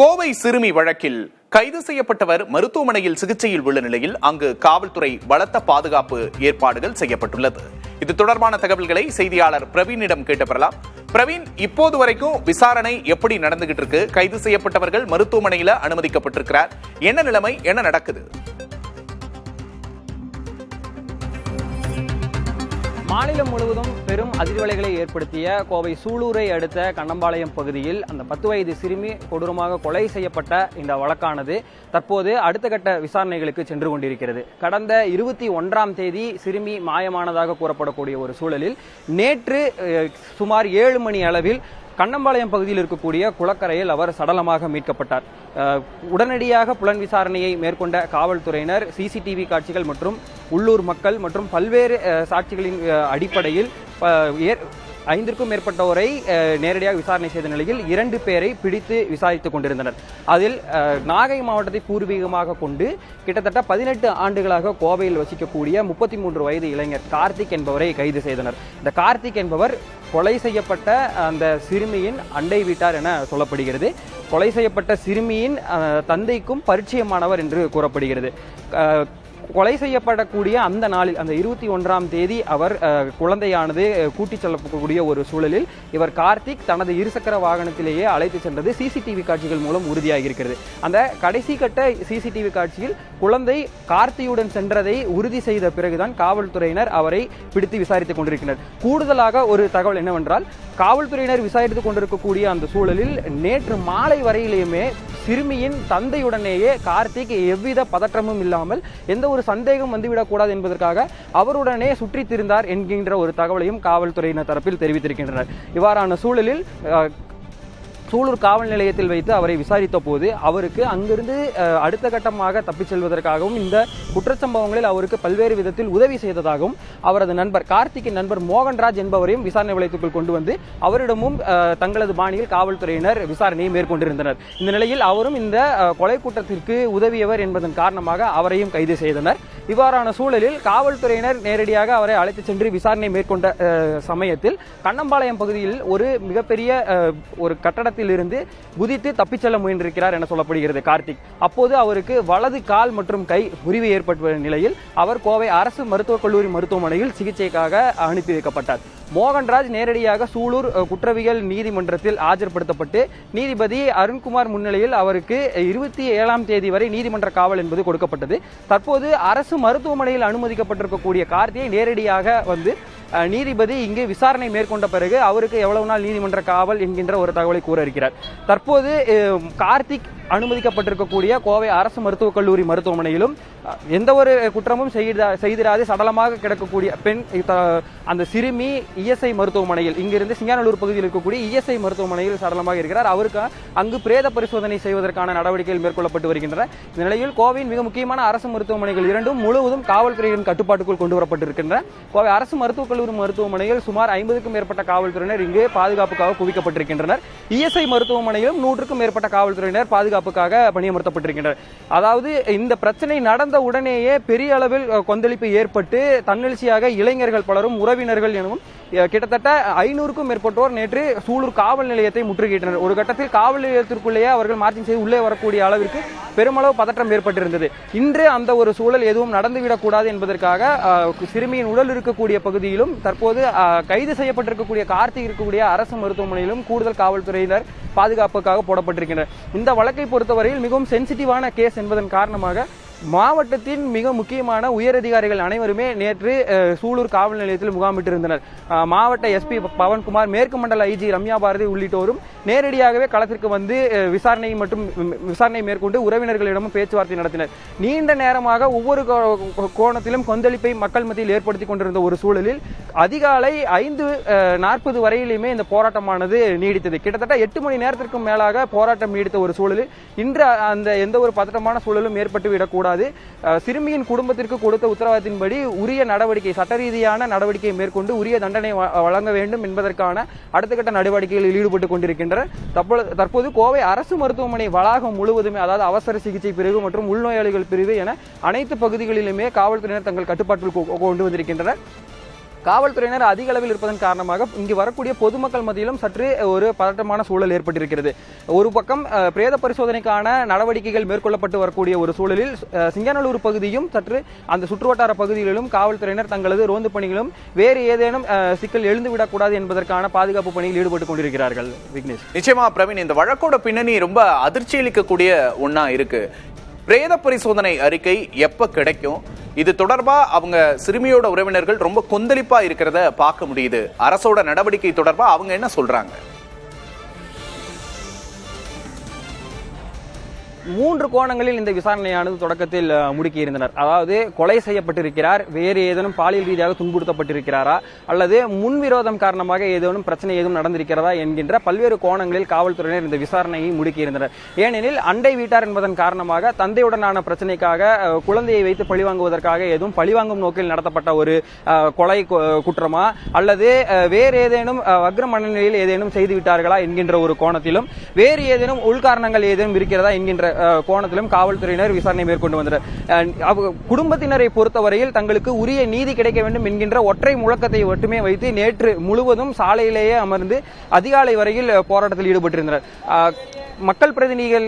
கோவை சிறுமி வழக்கில் கைது செய்யப்பட்டவர் மருத்துவமனையில் சிகிச்சையில் உள்ள நிலையில் அங்கு காவல்துறை பலத்த பாதுகாப்பு ஏற்பாடுகள் செய்யப்பட்டுள்ளது. இது தொடர்பான தகவல்களை செய்தியாளர் பிரவீனிடம் கேட்டு பெறலாம். பிரவீன், இப்போது வரைக்கும் விசாரணை எப்படி நடந்துகிட்டு இருக்கு? கைது செய்யப்பட்டவர்கள் மருத்துவமனையில அனுமதிக்கப்பட்டிருக்கிறார். என்ன நிலைமை, என்ன நடக்குது? மாநிலம் முழுவதும் பெரும் அதிர்வலைகளை ஏற்படுத்திய கோவை சூலூரை அடுத்த கண்ணம்பாளையம் பகுதியில் அந்த 10 வயது சிறுமி கொடூரமாக கொலை செய்யப்பட்ட இந்த வழக்கானது தற்போது அடுத்த கட்ட விசாரணைகளுக்கு சென்று கொண்டிருக்கிறது. கடந்த 21ஆம் தேதி சிறுமி மாயமானதாக கூறப்படக்கூடிய ஒரு சூழலில் நேற்று சுமார் 7 மணி அளவில் கண்ணம்பாளையம் பகுதியில் இருக்கக்கூடிய குளக்கரையில் அவர் சடலமாக மீட்கப்பட்டார். உடனடியாக புலன் விசாரணையை மேற்கொண்ட காவல்துறையினர் சிசிடிவி காட்சிகள் மற்றும் உள்ளூர் மக்கள் மற்றும் பல்வேறு சாட்சிகளின் அடிப்படையில் 5க்கும் மேற்பட்டோரை நேரடியாக விசாரணை செய்த நிலையில் 2 பேரை பிடித்து விசாரித்துக் கொண்டிருந்தனர். அதில் நாகை மாவட்டத்தை பூர்வீகமாக கொண்டு கிட்டத்தட்ட 18 ஆண்டுகளாக கோவையில் வசிக்கக்கூடிய 33 வயது இளைஞர் கார்த்திக் என்பவரை கைது செய்தனர். இந்த கார்த்திக் என்பவர் கொலை செய்யப்பட்ட அந்த சிறுமியின் அண்டை வீட்டார் என சொல்லப்படுகிறது. கொலை செய்யப்பட்ட சிறுமியின் தந்தைக்கும் பரிச்சயமானவர் என்று கூறப்படுகிறது. கொலை செய்யப்படக்கூடிய அந்த நாளில், அந்த 21ஆம் தேதி அவர் குழந்தையானது கூட்டிச் செல்லக்கூடிய ஒரு சூழலில் இவர் கார்த்திக் தனது இருசக்கர வாகனத்திலேயே அழைத்து சென்றது சிசிடிவி காட்சிகள் மூலம் உறுதியாகியிருக்கிறது. அந்த கடைசி கட்ட சிசிடிவி காட்சியில் குழந்தை கார்த்தியுடன் சென்றதை உறுதி செய்த பிறகுதான் காவல்துறையினர் அவரை பிடித்து விசாரித்துக் கொண்டிருக்கிறார். கூடுதலாக ஒரு தகவல் என்னவென்றால், காவல்துறையினர் விசாரித்துக் கொண்டிருக்கக்கூடிய அந்த சூழலில் நேற்று மாலை வரையிலேயுமே சிறுமியின் தந்தையுடனேயே கார்த்திக் எவ்வித பதற்றமும் இல்லாமல் எந்த ஒரு சந்தேகம் வந்துவிடக்கூடாது என்பதற்காக அவருடனே சுற்றித் திரிந்தார் என்கின்ற ஒரு தகவலையும் காவல்துறையினர் தரப்பில் தெரிவித்திருக்கின்றனர். இவ்வாறான சூழலில் சூலூர் காவல் நிலையத்தில் வைத்து அவரை விசாரித்த போது அவருக்கு அங்கிருந்து அடுத்த கட்டமாக தப்பிச் செல்வதற்காகவும் இந்த குற்றச்சம்பவங்களில் அவருக்கு பல்வேறு விதத்தில் உதவி செய்ததாகவும் அவரது நண்பர் கார்த்திக்கின் நண்பர் மோகன்ராஜ் என்பவரையும் விசாரணை வளையத்துக்குள் கொண்டு வந்து அவரிடமும் தங்களது பாணியில் காவல்துறையினர் விசாரணையை மேற்கொண்டிருந்தனர். இந்த நிலையில் அவரும் இந்த கொலை குற்றத்திற்கு உதவியவர் என்பதன் காரணமாக அவரையும் கைது செய்தனர். இவ்வாறான சூழலில் காவல்துறையினர் நேரடியாக அவரை அழைத்து சென்று விசாரணை மேற்கொண்ட சமயத்தில் கண்ணம்பாளையம் பகுதியில் ஒரு மிகப்பெரிய ஒரு கட்டடத்தில் இருந்து குதித்து தப்பிச் செல்ல முயன்றிருக்கிறார் என சொல்லப்படுகிறது கார்த்திக். அப்போது அவருக்கு வலது கால் மற்றும் கை முறிவு ஏற்பட்ட நிலையில் அவர் கோவை அரசு மருத்துவக் கல்லூரி மருத்துவமனையில் சிகிச்சைக்காக அனுப்பி வைக்கப்பட்டார். மோகன்ராஜ் நேரடியாக சூலூர் குற்றவியல் நீதிமன்றத்தில் ஆஜர்படுத்தப்பட்டு நீதிபதி அருண்குமார் முன்னிலையில் அவருக்கு 27ஆம் தேதி வரை நீதிமன்ற காவல் என்பது கொடுக்கப்பட்டது. தற்போது அரசு மருத்துவமனையில் அனுமதிக்கப்பட்டிருக்கக்கூடிய கார்த்தியை நேரடியாக வந்து நீதிபதி இங்கு விசாரணை மேற்கொண்ட பிறகு அவருக்கு எவ்வளவு நாள் நீதிமன்ற காவல் என்கின்ற ஒரு தகவலை கூற இருக்கிறார். தற்போது கார்த்திக் அனுமதிக்கப்பட்டிருக்கக்கூடிய கோவை அரசு மருத்துவக் கல்லூரி மருத்துவமனையிலும் எந்த ஒரு குற்றமும் செய்திராது சடலமாக கிடக்கக்கூடிய பெண் அந்த சிறுமி இஎஸ்ஐ மருத்துவமனையில், இங்கிருந்து சிங்காநல்லூர் பகுதியில் இருக்கக்கூடிய இஎஸ்ஐ மருத்துவமனையில் சடலமாக இருக்கிறார். அவருக்கு அங்கு பிரேத பரிசோதனை செய்வதற்கான நடவடிக்கைகள் மேற்கொள்ளப்பட்டு வருகின்றன. இந்த நிலையில் கோவையின் மிக முக்கியமான அரசு மருத்துவமனைகள் 2 முழுவதும் காவல்துறையின் கட்டுப்பாட்டுக்குள் கொண்டு வரப்பட்டிருக்கின்றன. கோவை அரசு மருத்துவக் கல்லூரி மருத்துவமனையில் சுமார் 50க்கும் மேற்பட்ட காவல்துறையினர் இங்கு பாதுகாப்புக்காக குவிக்கப்பட்டிருக்கின்றனர். இஎஸ்ஐ மருத்துவமனையிலும் 100க்கும் மேற்பட்ட காவல்துறையினர் பாதுகாப்புக்காக பணியமர்த்தப்பட்டிருக்கின்றனர். அதாவது இந்த பிரச்சனை நடந்த உடனேயே பெரிய அளவில் கொந்தளிப்பு ஏற்பட்டு தன்னெழுச்சியாக இளைஞர்கள் பலரும் உறவினர்கள் எனவும் கிட்டத்தட்ட 500க்கும் மேற்பட்டோர் நேற்று சூலூர் காவல் நிலையத்தை முற்றுகையிட்டனர். ஒரு கட்டத்தில் காவல் நிலையத்திற்குள்ளேயே அவர்கள் மார்ச்சிங் செய்து உள்ளே வரக்கூடிய அளவிற்கு பெருமளவு பதற்றம் ஏற்பட்டிருந்தது. இன்று அந்த ஒரு சூழல் எதுவும் நடந்துவிடக்கூடாது என்பதற்காக சிறுமியின் உடல் இருக்கக்கூடிய பகுதியிலும் தற்போது கைது செய்யப்பட்டிருக்கக்கூடிய கார்த்திக் இருக்கக்கூடிய அரசு மருத்துவமனையிலும் கூடுதல் காவல்துறையினர் பாதுகாப்புக்காக போடப்பட்டிருக்கின்றனர். இந்த வழக்கை பொறுத்தவரையில் மிகவும் சென்சிட்டிவான கேஸ் என்பதன் காரணமாக மாவட்டத்தின் மிக முக்கியமான உயரதிகாரிகள் அனைவருமே நேற்று சூலூர் காவல் நிலையத்தில் முகாமிட்டிருந்தனர். மாவட்ட எஸ்பி பவன்குமார், மேற்கு மண்டல ஐஜி ரம்யா பாரதி உள்ளிட்டோரும் நேரடியாகவே களத்திற்கு வந்து விசாரணை மேற்கொண்டு உறவினர்களிடமும் பேச்சுவார்த்தை நடத்தினர். நீண்ட நேரமாக ஒவ்வொரு கோணத்திலும் கொந்தளிப்பை மக்கள் மத்தியில் ஏற்படுத்திக் கொண்டிருந்த ஒரு சூழலில் அதிகாலை 5:40 வரையிலுமே இந்த போராட்டமானது நீடித்தது. கிட்டத்தட்ட 8 மணி நேரத்திற்கும் மேலாக போராட்டம் நீடித்த ஒரு சூழலில் இன்று அந்த எந்த ஒரு பதட்டமான சூழலும் ஏற்பட்டுவிடக்கூடாது, சிறுமியின் குடும்பத்திற்கு கொடுத்த உத்தரவாதத்தின்படி உரிய நடவடிக்கை, சட்ட ரீதியான நடவடிக்கை மேற்கொண்டு உரிய தண்டனை வழங்க வேண்டும் என்பதற்கான அடுத்த கட்ட நடவடிக்கைகளில் ஈடுபட்டுக் கொண்டிருக்கின்றனர். தற்போது கோவை அரசு மருத்துவமனை வளாகம் முழுவதுமே, அதாவது அவசர சிகிச்சை பிரிவு மற்றும் உள்நோயாளிகள் பிரிவு என அனைத்து பகுதிகளிலுமே காவல்துறையினர் தங்கள் கட்டுப்பாட்டில் கொண்டு வந்திருக்கின்றனர். காவல்துறையினர் அதிக அளவில் இருப்பதன் காரணமாக இங்கு வரக்கூடிய பொதுமக்கள் மத்தியிலும் சற்று ஒரு பதட்டமான சூழல் ஏற்பட்டிருக்கிறது. ஒரு பக்கம் பிரேத பரிசோதனைக்கான நடவடிக்கைகள் மேற்கொள்ளப்பட்டு வரக்கூடிய ஒரு சூழலில் சிங்கநல்லூர் பகுதியும் சற்று அந்த சுற்றுவட்டார பகுதிகளிலும் காவல்துறையினர் தங்களது ரோந்து பணிகளும் வேறு ஏதேனும் சிக்கல் எழுந்துவிடக்கூடாது என்பதற்கான பாதுகாப்பு பணியில் ஈடுபட்டுக் கொண்டிருக்கிறார்கள். விக்னேஷ், நிச்சயமா பிரவீன், இந்த வழக்கோட பின்னணி ரொம்ப அதிர்ச்சி அளிக்கக்கூடிய ஒண்ணா இருக்கு. பிரேத பரிசோதனை அறிக்கை எப்ப கிடைக்கும்? இது தொடர்பா அவங்க சிறுமியோட உறவினர்கள் ரொம்ப கொந்தளிப்பா இருக்கிறத பார்க்க முடியுது. அரசோட நடவடிக்கை தொடர்பா அவங்க என்ன சொல்றாங்க? 3 கோணங்களில் இந்த விசாரணையானது தொடக்கத்தில் முடுக்கியிருந்தனர். அதாவது கொலை செய்யப்பட்டிருக்கிறார், வேறு ஏதேனும் பாலியல் ரீதியாக துன்புறுத்தப்பட்டிருக்கிறாரா, அல்லது முன்விரோதம் காரணமாக ஏதேனும் பிரச்சனை ஏதும் நடந்திருக்கிறதா என்கின்ற பல்வேறு கோணங்களில் காவல்துறையினர் இந்த விசாரணையை முடுக்கியிருந்தனர். ஏனெனில் அண்டை வீட்டார் என்பதன் காரணமாக தந்தையுடனான பிரச்சனைக்காக குழந்தையை வைத்து பழிவாங்குவதற்காக ஏதும் பழிவாங்கும் நோக்கில் நடத்தப்பட்ட ஒரு கொலை குற்றமா, அல்லது வேறு ஏதேனும் வக்ர மனநிலையில் ஏதேனும் செய்து விட்டார்களா என்கின்ற ஒரு கோணத்திலும், வேறு ஏதேனும் உள்காரணங்கள் ஏதேனும் இருக்கிறதா என்கின்ற கோணத்திலும் காவல்துறையினர் விசாரணை மேற்கொண்டு வந்தனர். குடும்பத்தினரை பொறுத்தவரையில் தங்களுக்கு உரிய நீதி கிடைக்க வேண்டும் என்கின்ற ஒற்றை முழக்கத்தை மட்டுமே வைத்து நேற்று முழுவதும் சாலையிலேயே அமர்ந்து அதிகாலை வரையில் போராட்டத்தில் ஈடுபட்டிருந்தனர். மக்கள் பிரதிநிதிகள்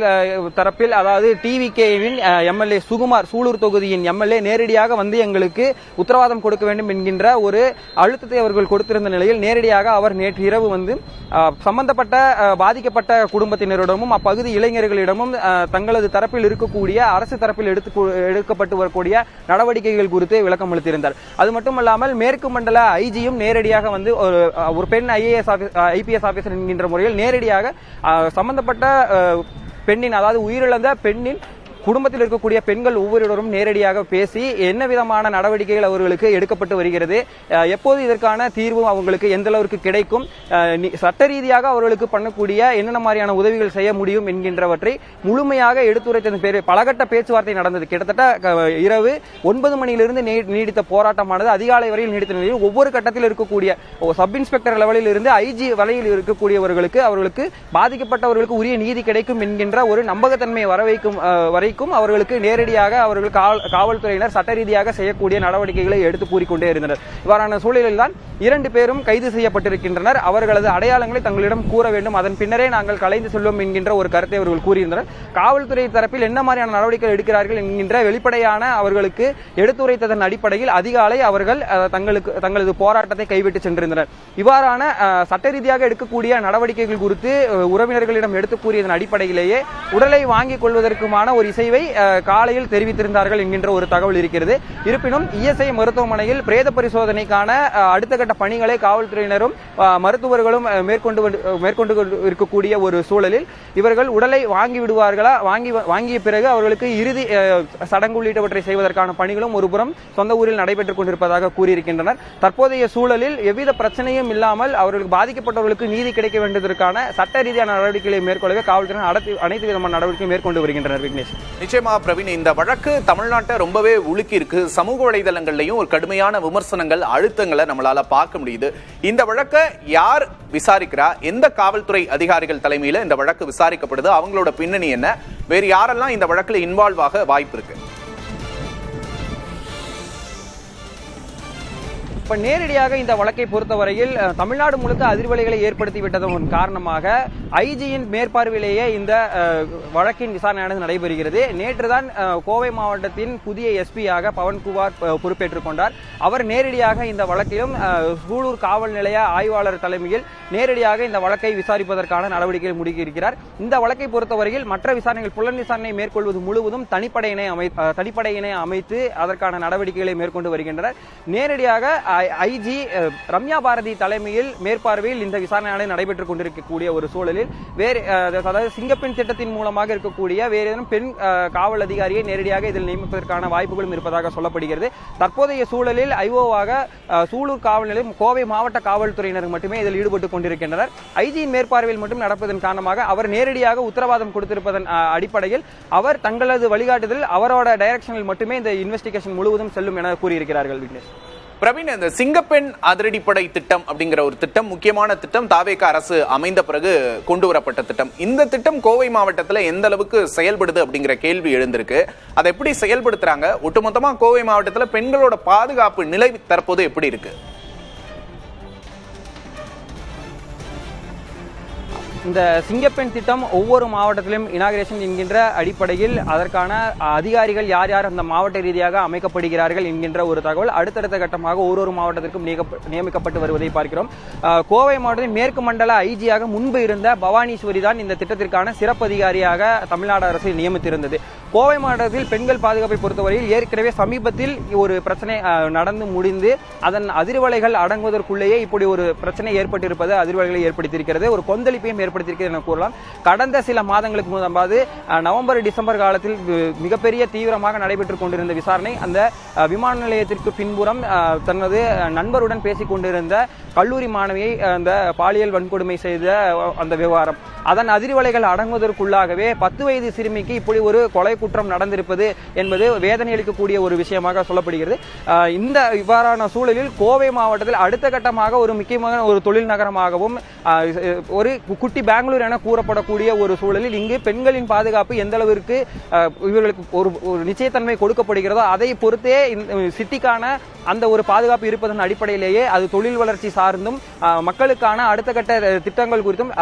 தரப்பில், அதாவது டிவிகேவின் எம்எல்ஏ சுகுமார், சூலூர் தொகுதியின் எம்எல்ஏ நேரடியாக வந்து எங்களுக்கு உத்தரவாதம் கொடுக்க வேண்டும் என்கின்ற ஒரு அழுத்தத்தை அவர்கள் கொடுத்திருந்த நிலையில் நேரடியாக அவர் நேற்று இரவு வந்து சம்பந்தப்பட்ட பாதிக்கப்பட்ட குடும்பத்தினரிடமும் அப்பகுதி இளைஞர்களிடமும் தங்களது தரப்பில் இருக்கக்கூடிய அரசு தரப்பில் எடுக்கப்பட்டு வரக்கூடிய நடவடிக்கைகள் குறித்து விளக்கம் அளித்திருந்தார். அது மட்டுமல்லாமல் மேற்கு மண்டல ஐஜியும் நேரடியாக வந்து ஒரு பெண் ஐபிஎஸ் ஆபீசர் என்கின்ற முறையில் நேரடியாக சம்பந்தப்பட்ட பெண்ணின், அதாவது உயிரிழந்த பெண்ணின் குடும்பத்தில் இருக்கக்கூடிய பெண்கள் ஒவ்வொருவரும் நேரடியாக பேசி என்ன விதமான நடவடிக்கைகள் அவர்களுக்கு எடுக்கப்பட்டு வருகிறது, எப்போது இதற்கான தீர்வு அவங்களுக்கு எந்த அளவுக்கு கிடைக்கும், சட்ட ரீதியாக அவர்களுக்கு பண்ணக்கூடிய என்னென்ன மாதிரியான உதவிகள் செய்ய முடியும் என்கின்றவற்றை முழுமையாக எடுத்துரைத்த பலகட்ட பேச்சுவார்த்தை நடந்தது. கிட்டத்தட்ட இரவு 9 மணியிலிருந்து நீடித்த போராட்டமானது அதிகாலை வரையில் நீடித்த நிலையில் ஒவ்வொரு கட்டத்தில் இருக்கக்கூடிய சப் இன்ஸ்பெக்டர் லெவலில் இருந்து ஐஜி வரையில் இருக்கக்கூடியவர்களுக்கு அவர்களுக்கு பாதிக்கப்பட்டவர்களுக்கு உரிய நீதி கிடைக்கும் என்கின்ற ஒரு நம்பகத்தன்மை வரவைக்கும் வரை அவர்களுக்கு நேரடியாக அவர்கள் காவல்துறையினர் சட்ட ரீதியாக செய்யக்கூடிய நடவடிக்கைகளை எடுத்து கூறிக்கொண்டே இருந்தனர். இவ்வாறான சூழலில் தான் 2 பேரும் கைது செய்யப்பட்டிருக்கின்றனர். அவர்களது அடையாளங்களை தங்களிடம் கூற வேண்டும், அதன் பின்னரே நாங்கள் கலைந்து செல்வோம் என்கின்ற ஒரு கருத்தை அவர்கள் கூறியிருந்தனர். காவல்துறை தரப்பில் என்ன மாதிரியான நடவடிக்கைகள் எடுக்கிறார்கள் என்கின்ற வெளிப்படையான அவர்களுக்கு எடுத்துரைத்ததன் அடிப்படையில் அதிகாலை அவர்கள் தங்களது போராட்டத்தை கைவிட்டு சென்றிருந்தனர். இவ்வாறான சட்ட ரீதியாக எடுக்கக்கூடிய நடவடிக்கைகள் குறித்து உறவினர்களிடம் எடுத்து கூறியதன் அடிப்படையிலேயே உடலை வாங்கிக் கொள்வதற்குமான ஒரு காலையில் தெரிவித்திருந்தார்கள் என்கின்ற ஒரு தகவல் இருக்கிறது. இருப்பினும் இஎஸ்ஐ மருத்துவமனையில் பிரேத பரிசோதனைக்கான அடுத்த கட்ட பணிகளை காவல்துறையினரும் மருத்துவர்களும் மேற்கொண்டு இருக்கக்கூடிய ஒரு சூழலில் இவர்கள் உடலை வாங்கி விடுவார்களா, வாங்கிய பிறகு அவர்களுக்கு இறுதி சடங்கு உள்ளிட்டவற்றை செய்வதற்கான பணிகளும் ஒருபுறம் சொந்த ஊரில் நடைபெற்றுக் கொண்டிருப்பதாக கூறியிருக்கின்றனர். தற்போதைய சூழலில் எவ்வித பிரச்சனையும் இல்லாமல் அவர்களுக்கு பாதிக்கப்பட்டவர்களுக்கு நீதி கிடைக்க வேண்டியதற்கான சட்ட ரீதியான நடவடிக்கைகளை மேற்கொள்ளவே காவல்துறை அனைத்து விதமான நடவடிக்கை மேற்கொண்டு வருகின்றனர். விக்னேஷ், நிச்சயமா பிரவீன், இந்த வழக்கு தமிழ்நாட்டை ரொம்பவே உலுக்கி இருக்கு. சமூக வலைதளங்கள்லயும் ஒரு கடுமையான விமர்சனங்கள், அழுத்தங்களை நம்மளால பார்க்க முடியுது. இந்த வழக்கை யார் விசாரிக்கிறா? எந்த காவல்துறை அதிகாரிகள் தலைமையில இந்த வழக்கு விசாரிக்கப்படுது? அவங்களோட பின்னணி என்ன? வேறு யாரெல்லாம் இந்த வழக்குல இன்வால்வ் ஆக வாய்ப்பு இருக்கு? இப்ப நேரடியாக இந்த வழக்கை பொறுத்தவரையில் தமிழ்நாடு முழுக்க அதிர்வலைகளை ஏற்படுத்திவிட்டதன் காரணமாக ஐஜியின் மேற்பார்வையிலேயே இந்த வழக்கின் விசாரணையானது நடைபெறுகிறது. நேற்றுதான் கோவை மாவட்டத்தின் புதிய எஸ்பியாக பவன்குமார் பொறுப்பேற்றுக் கொண்டார். அவர் நேரடியாக இந்த வழக்கிலும் சூலூர் காவல் நிலைய ஆய்வாளர் தலைமையில் நேரடியாக இந்த வழக்கை விசாரிப்பதற்கான நடவடிக்கைகள் முடுக்கியிருக்கிறார். இந்த வழக்கை பொறுத்தவரையில் மற்ற விசாரணைகள், புலன் விசாரணை மேற்கொள்வது முழுவதும் தனிப்படையினை அமைத்து அதற்கான நடவடிக்கைகளை மேற்கொண்டு வருகின்றனர். நேரடியாக ஐஜி ரம்யா பாரதி தலைமையில் மேற்பார்வையில் இந்த விசாரணையானது நடைபெற்றுக் கொண்டிருக்கக்கூடிய ஒரு சூழலில் அதாவது சிங்கப்பெண் திட்டத்தின் மூலமாக இருக்கக்கூடிய வேறு ஏதேனும் பெண் காவல் அதிகாரியை நேரடியாக இதில் நியமிப்பதற்கான வாய்ப்புகளும் இருப்பதாக சொல்லப்படுகிறது. தற்போதைய சூழலில் ஐஓவாக சூலூர் காவல் நிலையம், கோவை மாவட்ட காவல்துறையினர் மட்டுமே இதில் ஈடுபட்டுக் கொண்டிருக்கின்றனர். ஐஜியின் மேற்பார்வையில் மட்டும் நடப்பதன் காரணமாக அவர் நேரடியாக உத்தரவாதம் கொடுத்திருப்பதன் அடிப்படையில் அவர் தங்களது வழிகாட்டுதல், அவரோட டைரக்ஷனில் மட்டுமே இந்த இன்வெஸ்டிகேஷன் முழுவதும் செல்லும் என கூறியிருக்கிறார்கள். விக்னேஷ், பிரவீன், இந்த சிங்கப்பெண் அதிரடிப்படை திட்டம் அப்படிங்கிற ஒரு திட்டம், முக்கியமான திட்டம், தாவேகா அரசு அமைந்த பிறகு கொண்டு வரப்பட்ட திட்டம். இந்த திட்டம் கோவை மாவட்டத்தில் எந்த அளவுக்கு செயல்படுது அப்படிங்கிற கேள்வி எழுந்திருக்கு. அதை எப்படி செயல்படுத்துறாங்க? ஒட்டுமொத்தமா கோவை மாவட்டத்தில் பெண்களோட பாதுகாப்பு நிலை தற்போது எப்படி இருக்கு? இந்த சிங்கப்பெண் திட்டம் ஒவ்வொரு மாவட்டத்திலும் இனாகிரேஷன் என்கின்ற அடிப்படையில் அதற்கான அதிகாரிகள் யார் யார் அந்த மாவட்ட ரீதியாக அமைக்கப்படுகிறார்கள் என்கின்ற ஒரு தகவல் அடுத்தடுத்த கட்டமாக ஒரு மாவட்டத்திற்கும் நியமிக்கப்பட்டு வருவதை பார்க்கிறோம். கோவை மாவட்டத்தின் மேற்கு மண்டல ஐஜியாக முன்பு இருந்த பவானீஸ்வரி தான் இந்த திட்டத்திற்கான சிறப்பு அதிகாரியாக தமிழ்நாடு அரசு நியமித்திருந்தது. கோவை மாவட்டத்தில் பெண்கள் பாதுகாப்பை பொறுத்தவரையில் ஏற்கனவே சமீபத்தில் ஒரு பிரச்சனை நடந்து முடிந்து அதன் அதிர்வலைகள் அடங்குவதற்குள்ளேயே இப்படி ஒரு பிரச்சனை ஏற்பட்டிருப்பது அதிர்வலைகளை ஏற்படுத்தியிருக்கிறது, ஒரு கொந்தளிப்பையும் ஏற்படுத்தியிருக்கிறது என கூறலாம். கடந்த சில மாதங்களுக்கு முன்பாவது நவம்பர் டிசம்பர் காலத்தில் மிகப்பெரிய தீவிரமாக நடைபெற்றுக் கொண்டிருந்த விசாரணை அந்த விமான நிலையத்திற்கு பின்புறம் தனது நண்பருடன் பேசிக் கொண்டிருந்த கல்லூரி மாணவியை அந்த பாலியல் வன்கொடுமை செய்த அந்த விவகாரம் அதன் அதிர்வலைகள் அடங்குவதற்குள்ளாகவே 10 வயது சிறுமிக்கு இப்படி ஒரு கொலை குற்றம் நடந்திருப்பது என்பது வேதனை அளிக்கக்கூடிய ஒரு விஷயமாக சொல்லப்படுகிறது. இந்த இவ்வாறான சூழலில் கோவை மாவட்டத்தில் அடுத்த கட்டமாக ஒரு முக்கியமான ஒரு தொழில் நகரமாகவும் ஒரு குட்டி பெங்களூர் என கூறப்படக்கூடிய ஒரு சூழலில் இங்கு பெண்களின் பாதுகாப்பு எந்த அளவிற்கு இவர்களுக்கு ஒரு நிச்சயத்தன்மை கொடுக்கப்படுகிறதோ அதை பொறுத்தே சிட்டிக்கான அந்த ஒரு பாதுகாப்பு இருப்பதன் அடிப்படையிலேயே அது தொழில் வளர்ச்சி சார்ந்தும் மக்களுக்கான அடுத்த கட்ட திட்டங்கள் குறித்தும்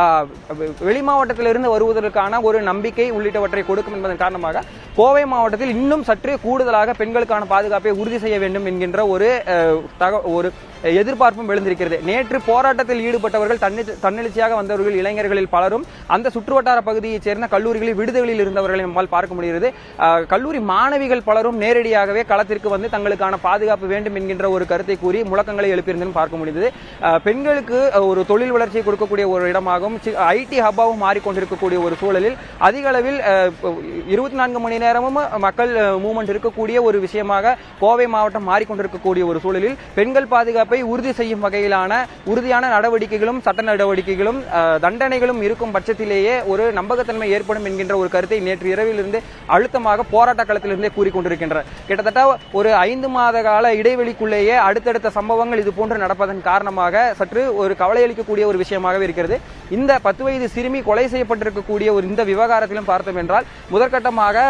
வெளி மாவட்டத்திலிருந்து வருவதற்கான ஒரு நம்பிக்கை உள்ளிட்டவற்றை கொடுக்கும் என்பதன் காரணமாக கோவை மாவட்டத்தில் இன்னும் சற்று கூடுதலாக பெண்களுக்கான பாதுகாப்பை உறுதி செய்ய வேண்டும் என்கின்ற ஒரு எதிர்பார்ப்பும் எழுந்திருக்கிறது. நேற்று போராட்டத்தில் ஈடுபட்டவர்கள் தன்னெழுச்சியாக வந்தவர்கள் இளைஞர்களில் பலரும் அந்த சுற்றுவட்டார பகுதியைச் சேர்ந்த கல்லூரிகளில் விடுதிகளில் இருந்தவர்களை நம்மால் பார்க்க முடிகிறது. கல்லூரி மாணவிகள் பலரும் நேரடியாகவே களத்திற்கு வந்து தங்களுக்கான பாதுகாப்பு வேண்டும் என்கின்ற ஒரு கருத்தை கூறி முழக்கங்களை எழுப்பியிருந்தும் பார்க்க முடிந்தது. பெண்களுக்கு ஒரு தொழில் வளர்ச்சியை கொடுக்கக்கூடிய ஒரு இடமாகவும் ஐடி ஹப்பாகவும் மாறிக்கொண்டிருக்கக்கூடிய ஒரு சூழலில் அதிக அளவில் 24 மணி நேரமும் மக்கள் மூவ்மெண்ட் இருக்கக்கூடிய ஒரு விஷயமாக கோவை மாவட்டம் மாறிக்கொண்டிருக்கக்கூடிய ஒரு சூழலில் பெண்கள் பாதுகாப்பை உறுதி செய்யும் வகையிலான உறுதியான நடவடிக்கைகளும் சட்ட நடவடிக்கைகளும் தண்டனைகளும் இருக்கும் பட்சத்திலேயே ஒரு நம்பகத்தன்மை ஏற்படும் என்கின்ற ஒரு கருத்தை நேற்று இரவிலிருந்து அழுத்தமாக போராட்ட களத்திலிருந்தே கூறிக்கொண்டிருக்கின்றனர். கிட்டத்தட்ட ஒரு 5 மாத கால இடைவெளிக்குள்ளேயே அடுத்தடுத்த சம்பவங்கள் இது போன்று நடப்பதன் காரணமாக சற்று ஒரு கவலை அளிக்கக்கூடிய ஒரு விஷயமாகவே இருக்கிறது. இந்த 10 வயது சிறுமி கொலை செய்யப்பட்டிருக்கக்கூடிய ஒரு இந்த விவகாரத்திலும் பார்த்தோம் என்றால் முதற்கட்டமாக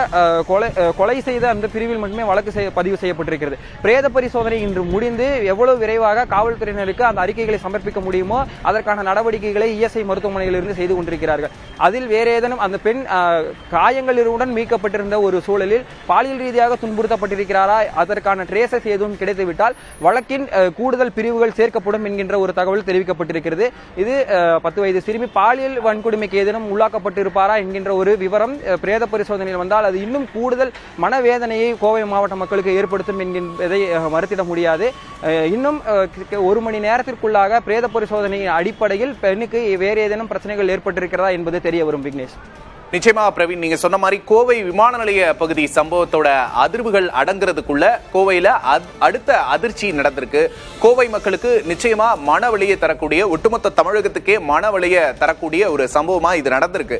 கொலை செய்த அந்த பிரிவில் மட்டுமே வழக்கு பதிவு செய்யப்பட்டிருக்கிறது. பிரேத பரிசோதனை இன்று முடிந்து எவ்வளவு விரைவாக காவல்துறையினருக்கு அந்த அறிக்கைகளை சமர்ப்பிக்க முடியுமோ அதற்கான நடவடிக்கைகளை இஎஸ்ஐ மருத்துவமனையிலிருந்து செய்து கொண்டிருக்கிறார்கள். அதில் வேற ஏதேனும் அந்த பெண் காயங்களுடன் மீட்கப்பட்டிருந்த ஒரு சூழலில் பாலியல் ரீதியாக துன்புறுத்தப்பட்டிருக்கிறாரா அதற்கான ட்ரேசஸ் எதுவும் கிடைத்துவிட்டால் வழக்கின் கூடுதல் பிரிவுகள் சேர்க்கப்படும் என்கின்ற ஒரு தகவல் தெரிவிக்கப்பட்டிருக்கிறது. இது 10 வயது சிறுமி பாலியல் வன்கொடுமைக்கு ஏதேனும் உள்ளாக்கப்பட்டிருப்பாரா என்கின்ற ஒரு விவரம் பிரேத பரிசோதனையில் வந்தால் அது இன்னும் கூடுதல் மனவேதனையை கோவை மாவட்ட மக்களுக்கு ஏற்படுத்தும் என்கின்றதை மறுத்திட முடியாது. இன்னும் 1 மணி நேரத்திற்குள்ளாக பிரேத பரிசோதனையின் அடிப்படையில் பெண்ணுக்கு வேறு ஏதேனும் பிரச்சனைகள் ஏற்பட்டிருக்கிறதா என்பது தெரிய வரும். விக்னேஷ், நிச்சயமா பிரவீன், நீங்க சொன்ன மாதிரி கோவை விமான நிலைய பகுதி சம்பவத்தோட அதிர்வுகள் அடங்குறதுக்குள்ள கோவையில அடுத்த அதிர்ச்சி நடந்திருக்கு. கோவை மக்களுக்கு நிச்சயமா மனவலியை தரக்கூடிய, ஒட்டுமொத்த தமிழகத்துக்கே மனவலியை தரக்கூடிய ஒரு சம்பவமா இது நடந்திருக்கு.